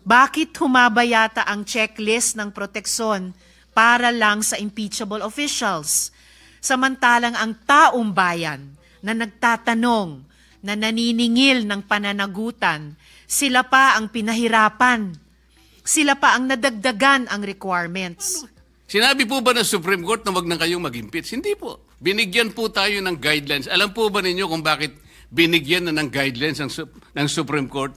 Bakit humaba yata ang checklist ng proteksyon para lang sa impeachable officials? Samantalang ang taong bayan na nagtatanong, na naniningil ng pananagutan, sila pa ang pinahirapan. Sila pa ang nadagdagan ang requirements. Sinabi po ba ng Supreme Court na wag na kayong mag-impeach? Hindi po. Binigyan po tayo ng guidelines. Alam po ba ninyo kung bakit binigyan na ng guidelines ng Supreme Court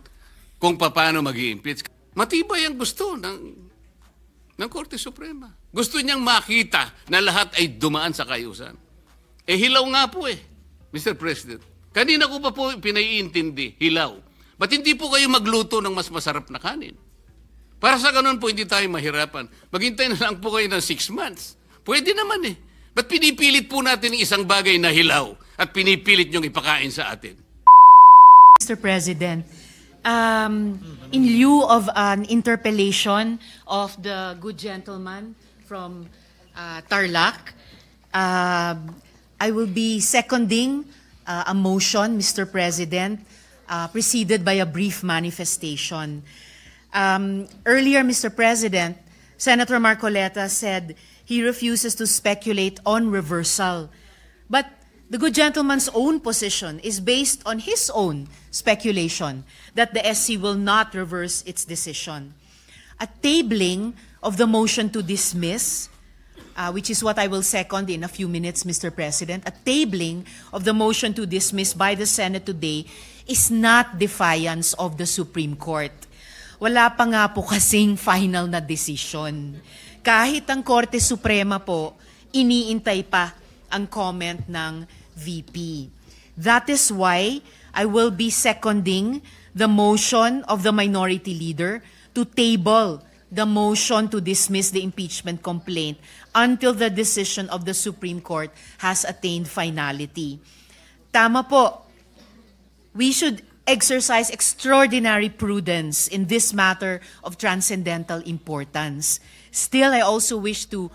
kung paano mag-i-impeach? Matibay ang gusto ng Korte Suprema. Gusto niyang makita na lahat ay dumaan sa kayusan. Eh hilaw nga po Mr. President. Kanina ko pa po pinaiintindi, hilaw. Ba't hindi po kayo magluto ng mas masarap na kanin? Para sa ganun po, hindi tayo mahirapan. Maghintay na lang po kayo ng 6 months. Pwede naman Ba't pinipilit po natin ng isang bagay na hilaw at pinipilit niyong ipakain sa atin? Mr. President, in lieu of an interpellation of the good gentleman from Tarlac, I will be seconding a motion, Mr. President, preceded by a brief manifestation. Earlier, Mr. President, Senator Marcoleta said he refuses to speculate on reversal. But the good gentleman's own position is based on his own speculation that the SC will not reverse its decision. A tabling of the motion to dismiss, which is what I will second in a few minutes, Mr. President, a tabling of the motion to dismiss by the Senate today is not defiance of the Supreme Court. Wala pa nga po kasing final na decision. Kahit ang Korte Suprema po, iniintay pa ang comment ng VP. That is why I will be seconding the motion of the Minority Leader to table the motion to dismiss the impeachment complaint until the decision of the Supreme Court has attained finality. Tama po. We should exercise extraordinary prudence in this matter of transcendental importance. Still, I also wish to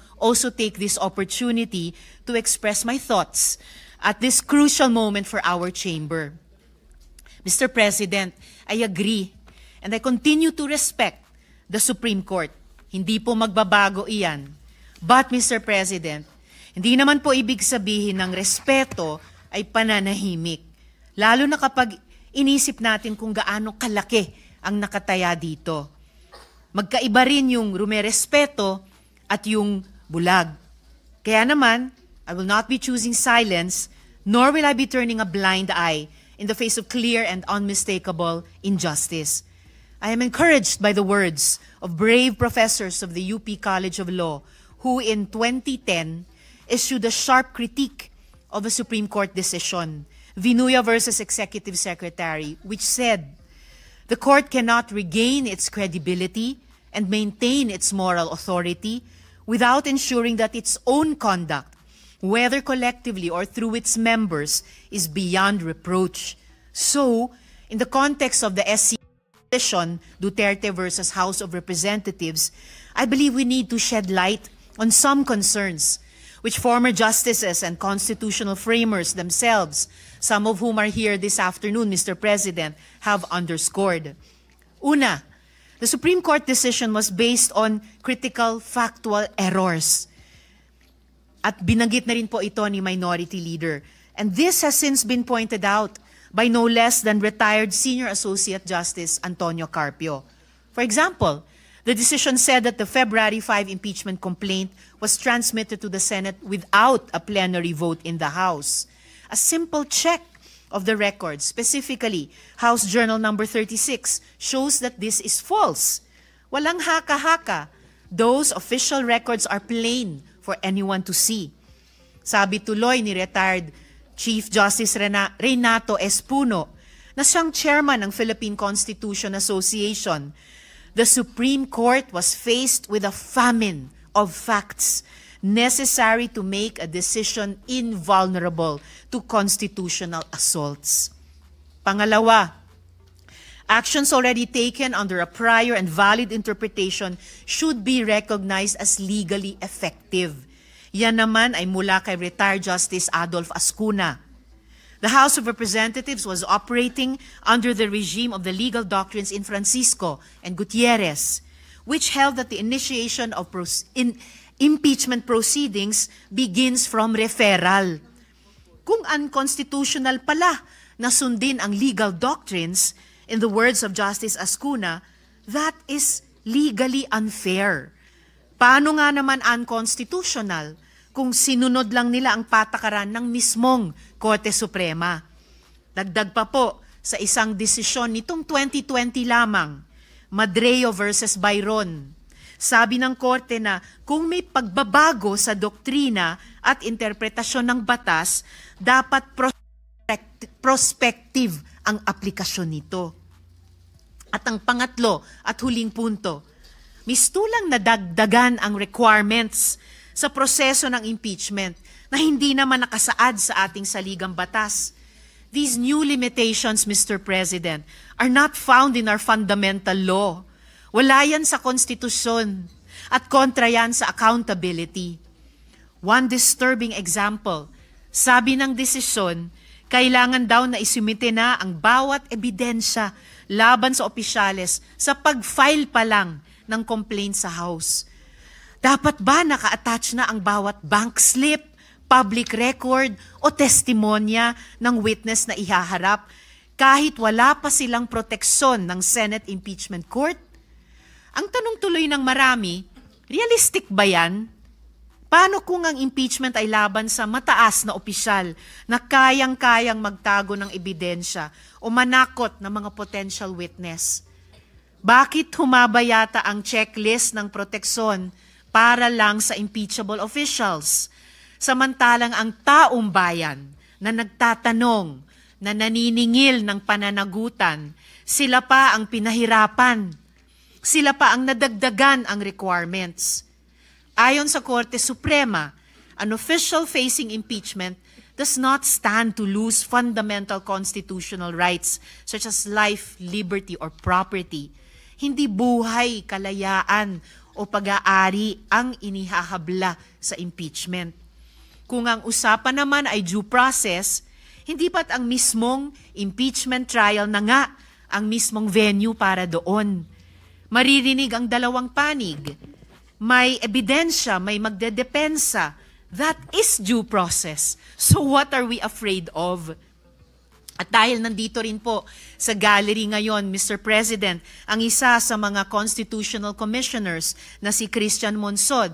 take this opportunity to express my thoughts at this crucial moment for our chamber. Mr. President, I agree and I continue to respect the Supreme Court. Hindi po magbabago iyan. But, Mr. President, hindi naman po ibig sabihin ng respeto ay pananahimik. Lalo na kapag inisip natin kung gaano kalaki ang nakataya dito. Magkaiba rin yung rumerespeto at yung bulag. Kaya naman, I will not be choosing silence, nor will I be turning a blind eye in the face of clear and unmistakable injustice. I am encouraged by the words of brave professors of the UP College of Law who in 2010 issued a sharp critique of a Supreme Court decision, Vinuya versus Executive Secretary, which said, the court cannot regain its credibility and maintain its moral authority without ensuring that its own conduct, whether collectively or through its members, is beyond reproach. So, in the context of the SC petition, Duterte versus House of Representatives, I believe we need to shed light on some concerns which former justices and constitutional framers themselves, some of whom are here this afternoon, Mr. President, have underscored. Una, the Supreme Court decision was based on critical factual errors. At binanggit na rin po ito ni Minority Leader. And this has since been pointed out by no less than retired Senior Associate Justice Antonio Carpio. For example, the decision said that the February 5 impeachment complaint was transmitted to the Senate without a plenary vote in the House. A simple check of the records, specifically House Journal number 36, shows that this is false. Walang haka-haka. Those official records are plain for anyone to see. Sabi tuloy ni retired Chief Justice Renato Espuno, na siyang chairman ng Philippine Constitution Association, the Supreme Court was faced with a famine of facts necessary to make a decision invulnerable to constitutional assaults. Pangalawa, actions already taken under a prior and valid interpretation should be recognized as legally effective. Yan naman ay mula kay retired Justice Adolf Ascuna. The House of Representatives was operating under the regime of the legal doctrines in Francisco and Gutierrez, which held that the initiation of impeachment proceedings begins from referral. Kung unconstitutional pala na sundin ang legal doctrines, in the words of Justice Ascuna, that is legally unfair. Paano nga naman unconstitutional kung sinunod lang nila ang patakaran ng mismong Korte Suprema? Dagdag pa po sa isang desisyon nitong 2020 lamang, Madreo versus Byron. Sabi ng Korte na kung may pagbabago sa doktrina at interpretasyon ng batas, dapat prospective ang aplikasyon nito. At ang pangatlo at huling punto, mistulang nadagdagan ang requirements sa proseso ng impeachment na hindi naman nakasaad sa ating saligang batas. These new limitations, Mr. President, are not found in our fundamental law. Wala yan sa konstitusyon at kontra yan sa accountability. One disturbing example, sabi ng desisyon, kailangan daw na isumite na ang bawat ebidensya laban sa opisyales sa pag-file pa lang ng complaint sa House. Dapat ba naka-attach na ang bawat bank slip, public record o testimonya ng witness na ihaharap kahit wala pa silang proteksyon ng Senate Impeachment Court? Ang tanong tuloy ng marami, realistic ba yan? Paano kung ang impeachment ay laban sa mataas na opisyal na kayang-kayang magtago ng ebidensya o manakot ng mga potential witness? Bakit humaba yata ang checklist ng proteksyon para lang sa impeachable officials? Samantalang ang taong bayan na nagtatanong, na naniningil ng pananagutan, sila pa ang pinahirapan. Sila pa ang nadagdagan ang requirements. Ayon sa Korte Suprema, an official facing impeachment does not stand to lose fundamental constitutional rights such as life, liberty, or property. Hindi buhay, kalayaan, o pag-aari ang inihahabla sa impeachment. Kung ang usapan naman ay due process, hindi ba't ang mismong impeachment trial na nga ang mismong venue para doon? Maririnig ang dalawang panig. May ebidensya, may magdedepensa. That is due process. So what are we afraid of? At dahil nandito rin po sa gallery ngayon, Mr. President, ang isa sa mga constitutional commissioners na si Christian Monsod,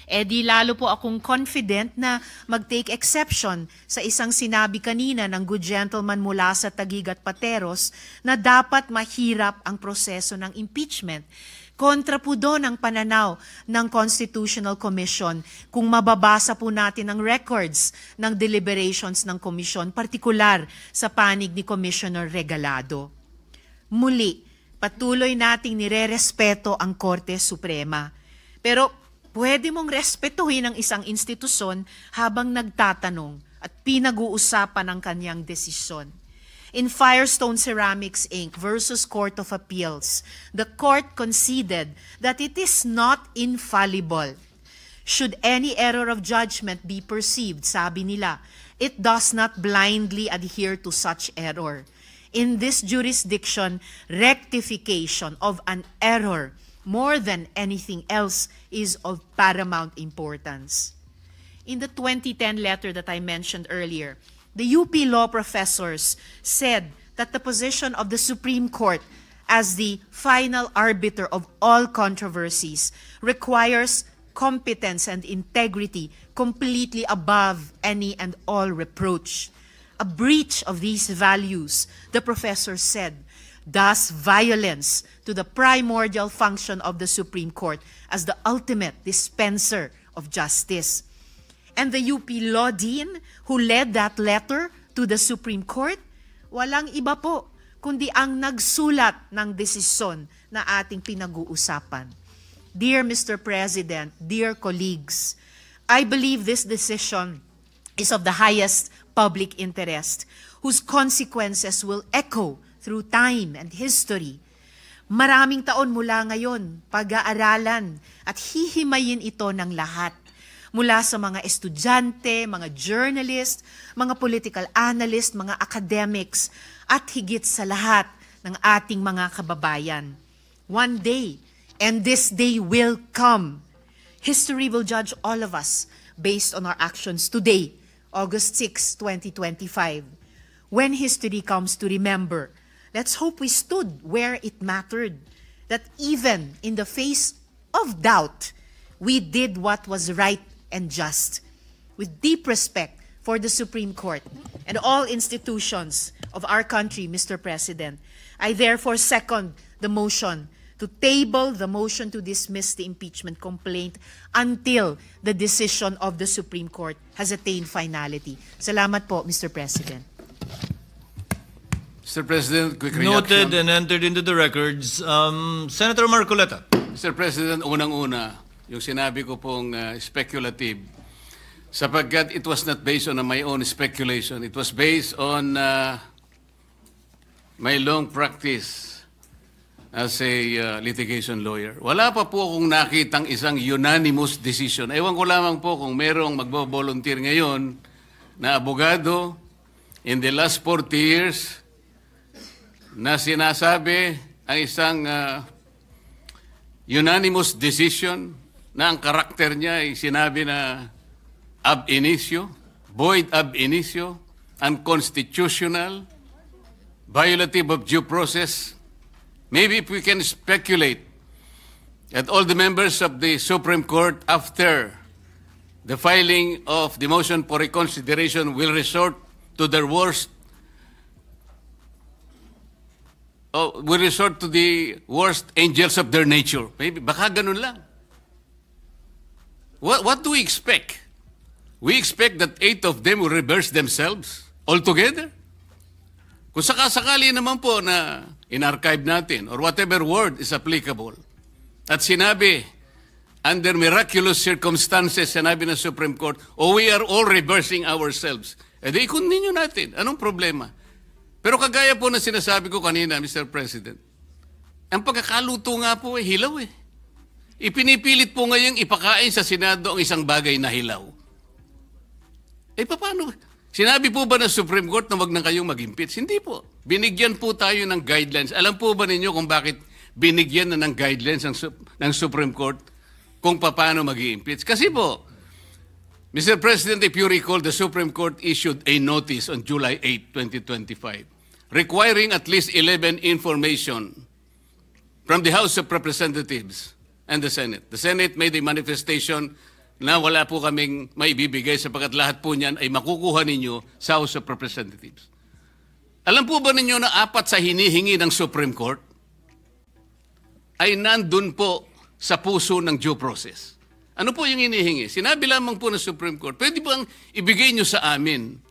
di lalo po akong confident na mag-take exception sa isang sinabi kanina ng good gentleman mula sa Taguig at Pateros na dapat mahirap ang proseso ng impeachment. Kontra po doon ang pananaw ng Constitutional Commission kung mababasa po natin ang records ng deliberations ng komisyon, partikular sa panig ni Commissioner Regalado. Muli, patuloy nating nirerespeto ang Korte Suprema. Pero pwede mong respetuhin ang isang institusyon habang nagtatanong at pinag-uusapan ang kanyang desisyon. In Firestone Ceramics Inc. versus Court of Appeals, the court conceded that it is not infallible. Should any error of judgment be perceived, sabi nila, it does not blindly adhere to such error. In this jurisdiction, rectification of an error more than anything else is of paramount importance. In the 2010 letter that I mentioned earlier, the UP law professors said that the position of the Supreme Court as the final arbiter of all controversies requires competence and integrity completely above any and all reproach. A breach of these values, the professor said, does violence to the primordial function of the Supreme Court as the ultimate dispenser of justice. And the UP Law Dean who led that letter to the Supreme Court, walang iba po kundi ang nagsulat ng desisyon na ating pinag-uusapan. Dear Mr. President, dear colleagues, I believe this decision is of the highest public interest, whose consequences will echo through time and history. Maraming taon mula ngayon, pag-aaralan at hihimayin ito ng lahat. mula sa mga estudyante, mga journalist, mga political analyst, mga academics, at higit sa lahat ng ating mga kababayan. One day, and this day will come, history will judge all of us based on our actions today, August 6, 2025. When history comes to remember, let's hope we stood where it mattered, that even in the face of doubt, we did what was right and just. With deep respect for the Supreme Court and all institutions of our country, Mr. President, I therefore second the motion to table the motion to dismiss the impeachment complaint until the decision of the Supreme Court has attained finality. Salamat po, Mr. President. Mr. President, quick reaction. Noted and entered into the records. Senator Marcoleta. Mr. President, unang-una, yung sinabi ko pong speculative, sapagkat it was not based on my own speculation. It was based on my long practice as a litigation lawyer. Wala pa po akong nakitang isang unanimous decision. Ewan ko lamang po kung merong magbo-volunteer ngayon na abogado in the last 40 years na sinasabi ang isang unanimous decision na ang karakter niya ay sinabi na ab initio, void ab initio, unconstitutional, violative of due process. Maybe if we can speculate that all the members of the Supreme Court after the filing of the motion for reconsideration will resort to their worst will resort to the worst angels of their nature. Maybe, baka ganun lang. What do we expect? We expect that 8 of them will reverse themselves altogether? Kung sakasakali naman po na in-archive natin or whatever word is applicable at sinabi, under miraculous circumstances, sinabi ng Supreme Court, we are all reversing ourselves. E di, i-continue natin. Anong problema? Pero kagaya po na sinasabi ko kanina, Mr. President, ang pagkakaluto nga po hilaw eh. Ipinipilit po ngayong ipakain sa Senado ang isang bagay na hilaw. Eh paano? Sinabi po ba ng Supreme Court na wag na kayong mag-impeach? Hindi po. Binigyan po tayo ng guidelines. Alam po ba ninyo kung bakit binigyan na ng guidelines ng Supreme Court kung paano mag-impeach? Kasi po, Mr. President, if you recall, the Supreme Court issued a notice on July 8, 2025, requiring at least 11 information from the House of Representatives and the Senate. The Senate made a manifestation na wala po kaming maibibigay sapagkat lahat po niyan ay makukuha ninyo sa House of Representatives. Alam po ba ninyo na 4 sa hinihingi ng Supreme Court ay nandun po sa puso ng due process? Ano po yung hinihingi? Sinabi lamang po ng Supreme Court, pwede bang ibigay nyo sa amin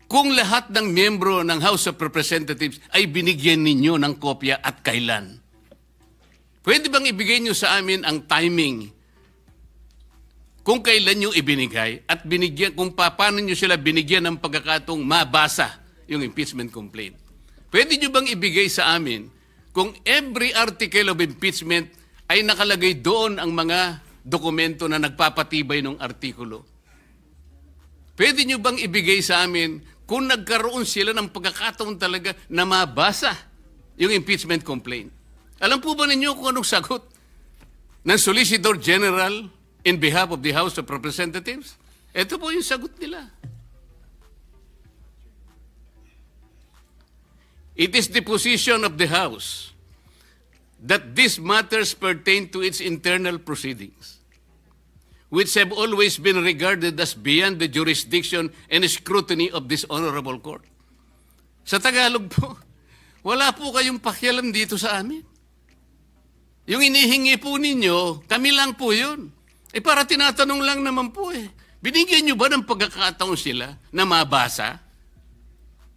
kung lahat ng miyembro ng House of Representatives ay binigyan ninyo ng kopya at kailan? Pwede bang ibigay nyo sa amin ang timing kung kailan nyo ibinigay at binigyan, kung paano nyo sila binigyan ng pagkakataong mabasa yung impeachment complaint? Pwede nyo bang ibigay sa amin kung every article of impeachment ay nakalagay doon ang mga dokumento na nagpapatibay ng artikulo? Pwede nyo bang ibigay sa amin kung nagkaroon sila ng pagkakataon talaga na mabasa yung impeachment complaint? Alam po ba ninyo kung anong sagot ng Solicitor General in behalf of the House of Representatives? Ito po yung sagot nila. It is the position of the House that these matters pertain to its internal proceedings, which have always been regarded as beyond the jurisdiction and scrutiny of this honorable court. Sa Tagalog po, wala po kayong pakialam dito sa amin. Yung inihingi po ninyo, kami lang po yun. Eh para tinatanong lang naman po eh. Binigyan nyo ba ng pagkakataon sila na mabasa?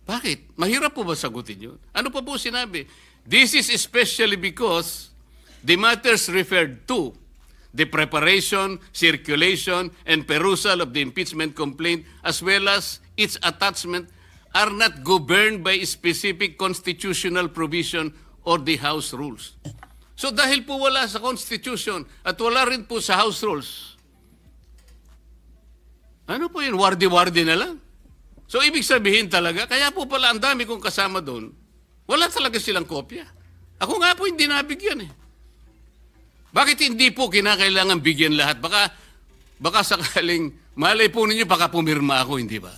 Bakit? Mahirap po ba sagutin yun? Ano pa po sinabi? This is especially because the matters referred to the preparation, circulation, and perusal of the impeachment complaint as well as its attachment are not governed by specific constitutional provision or the House rules. So dahil po wala sa Constitution at wala rin po sa House rules, Ano po yun? Wardi-wardi na lang. So, ibig sabihin talaga, kaya po pala ang dami kong kasama doon, wala talaga silang kopya. Ako nga po hindi nabigyan eh. Bakit hindi po kinakailangan bigyan lahat? Baka sakaling, malay po ninyo, baka pumirma ako, hindi ba?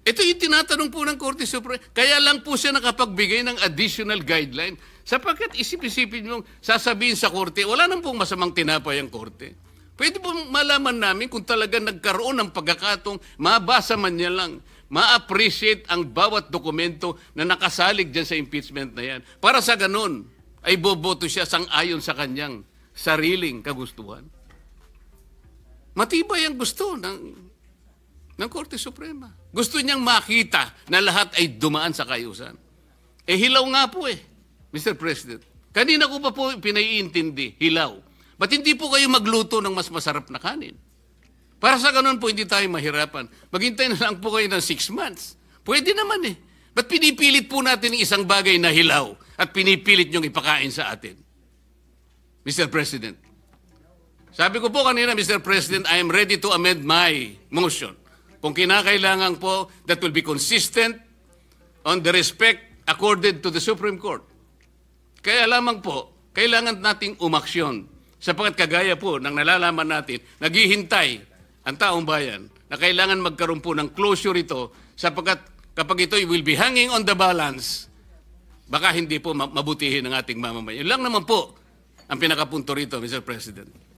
Ito yung tinatanong po ng Korte Suprema. Kaya lang po siya nakapagbigay ng additional guideline. Sapagkat isip-isipin nyo, sasabihin sa Korte, wala nang pong masamang tinapay ang Korte. Pwede po malaman namin kung talaga nagkaroon ng pagkakatong, mabasa man niya lang, ma-appreciate ang bawat dokumento na nakasalig dyan sa impeachment na yan. Para sa ganun, ay boboto siya sang-ayon sa kanyang sariling kagustuhan. Matibay ang gusto ng Korte Suprema. Gusto niyang makita na lahat ay dumaan sa kayusan. Hilaw nga po Mr. President. Kanina ko pa po pinaiintindi, hilaw. Ba't hindi po kayo magluto ng mas masarap na kanin? Para sa ganun po, hindi tayo mahirapan. Maghintay na lang po kayo ng 6 months. Pwede naman Ba't pinipilit po natin ang isang bagay na hilaw at pinipilit niyong ipakain sa atin? Mr. President. Sabi ko po kanina, Mr. President, I am ready to amend my motion. Kung kinakailangan po, that will be consistent on the respect accorded to the Supreme Court. Kaya lamang po, kailangan nating umaksyon. Sapagkat kagaya po ng nalalaman natin, naghihintay ang taong bayan na kailangan magkaroon po ng closure ito sapagkat kapag ito will be hanging on the balance, baka hindi po mabutihin ng ating mamamayan. Yun lang naman po ang pinakapunto rito, Mr. President.